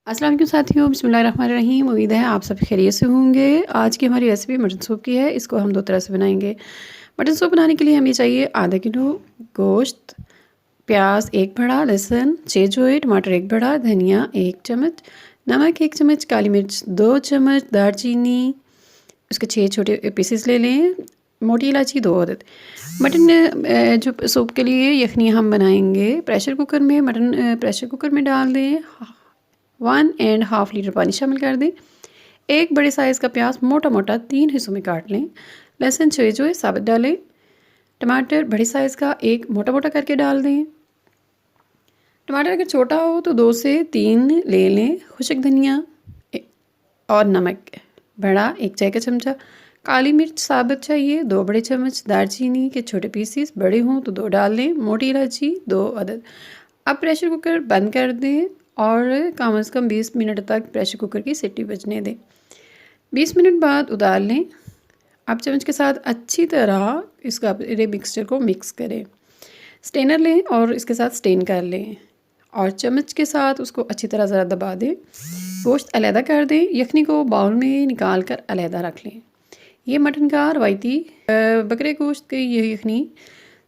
अस्सलाम वालेकुम साथियों, बिस्मिल्लाहिर्रहमानिर्रहीम। उम्मीद है आप सब खैरियत से होंगे। आज की हमारी रेसिपी मटन सूप की है। इसको हम दो तरह से बनाएंगे। मटन सूप बनाने के लिए हमें चाहिए आधा किलो गोश्त, प्याज एक बड़ा, लहसुन 6 जोए, टमाटर एक बड़ा, धनिया 1 चम्मच, नमक 1 चम्मच, काली मिर्च 2 चम्मच, दालचीनी उसके 6 छोटे पीसेस ले लें, मोटी इलायची 2 अदद। मटन जो सूप के लिए यखनी हम बनाएंगे, प्रेशर कुकर में मटन प्रेशर कुकर में डाल दें। 1.5 लीटर पानी शामिल कर दें। एक बड़े साइज़ का प्याज मोटा मोटा 3 हिस्सों में काट लें। लहसुन 6 जो है साबुत डालें। टमाटर बड़े साइज़ का एक मोटा मोटा करके डाल दें। टमाटर अगर छोटा हो तो 2 से 3 ले लें। खुशक धनिया और नमक बड़ा 1 चाय का चमचा। काली मिर्च साबुत चाहिए 2 बड़े चम्मच। दालचीनी के छोटे पीसेस बड़े हों तो 2 डाल लें। मोटी इलायची 2 अदद। अब प्रेशर कुकर बंद कर दें और कम से कम 20 मिनट तक प्रेशर कुकर की सीटी बजने दें। 20 मिनट बाद उतार लें। अब चम्मच के साथ अच्छी तरह इसका मिक्सचर को मिक्स करें। स्टेनर लें और इसके साथ स्टेन कर लें और चम्मच के साथ उसको अच्छी तरह ज़रा दबा दें। गोश्त अलहदा कर दें। यखनी को बाउल में निकाल कर अलहदा रख लें। ये मटन का रवायती बकरे गोश्त की ये यखनी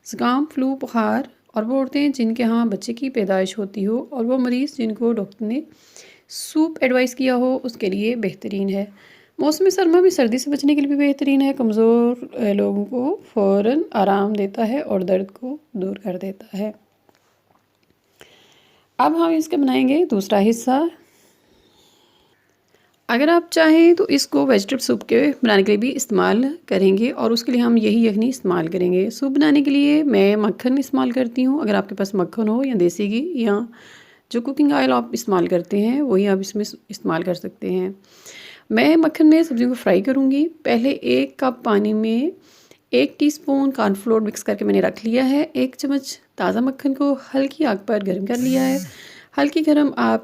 ज़ुकाम, फ्लू, बुखार और वो औरतें जिनके यहाँ बच्चे की पैदाइश होती हो और वो मरीज़ जिनको डॉक्टर ने सूप एडवाइस किया हो उसके लिए बेहतरीन है। मौसम सरमा में सर्दी से बचने के लिए भी बेहतरीन है। कमज़ोर लोगों को फ़ौरन आराम देता है और दर्द को दूर कर देता है। अब हम इसका बनाएंगे दूसरा हिस्सा। अगर आप चाहें तो इसको वेजिटेबल सूप के बनाने के लिए भी इस्तेमाल करेंगे और उसके लिए हम यही यखनी इस्तेमाल करेंगे। सूप बनाने के लिए मैं मक्खन इस्तेमाल करती हूँ। अगर आपके पास मक्खन हो या देसी घी या जो कुकिंग ऑयल आप इस्तेमाल करते हैं वही आप इसमें इस्तेमाल कर सकते हैं। मैं मक्खन में सब्ज़ियों को फ्राई करूँगी। पहले 1 कप पानी में 1 टीस्पून कॉर्नफ्लोर मिक्स करके मैंने रख लिया है। 1 चम्मच ताज़ा मक्खन को हल्की आग पर गर्म कर लिया है, हल्की गर्म आग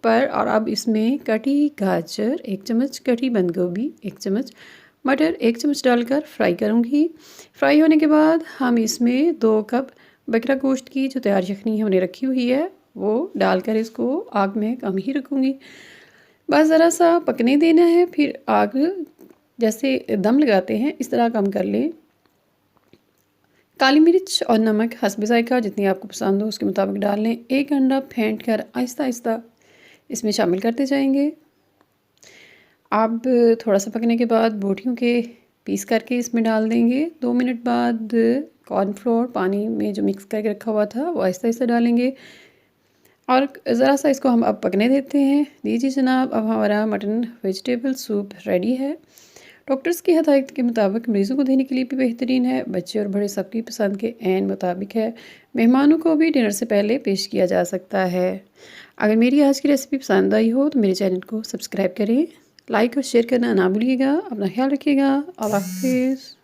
पर। और अब इसमें कटी गाजर 1 चम्मच, कटी बंद गोभी 1 चम्मच, मटर 1 चम्मच डालकर फ्राई करूँगी। फ्राई होने के बाद हम इसमें 2 कप बकरा गोश्त की जो तैयार यखनी हमने रखी हुई है वो डालकर इसको आग में कम ही रखूँगी। बस ज़रा सा पकने देना है। फिर आग जैसे दम लगाते हैं इस तरह कम कर लें। काली मिर्च और नमक हस्ब ज़ायक़ा जितनी आपको पसंद हो उसके मुताबिक डाल लें। 1 अंडा फेंट कर आहिस्ता आहिस्ता इसमें शामिल करते जाएंगे। अब थोड़ा सा पकने के बाद बोटियों के पीस करके इसमें डाल देंगे। 2 मिनट बाद कॉर्नफ्लोर पानी में जो मिक्स करके रखा हुआ था वो आहिस्ता आहिस्ता डालेंगे और ज़रा सा इसको हम अब पकने देते हैं। दीजिए जनाब, अब हमारा मटन वेजिटेबल सूप रेडी है। डॉक्टर्स की हदायत के मुताबिक मरीज़ों को देने के लिए भी बेहतरीन है। बच्चे और बड़े सबकी पसंद के ऐन मुताबिक है। मेहमानों को भी डिनर से पहले पेश किया जा सकता है। अगर मेरी आज की रेसिपी पसंद आई हो तो मेरे चैनल को सब्सक्राइब करें, लाइक और शेयर करना ना भूलिएगा। अपना ख्याल रखिएगा। अल्लाह हाफिज़।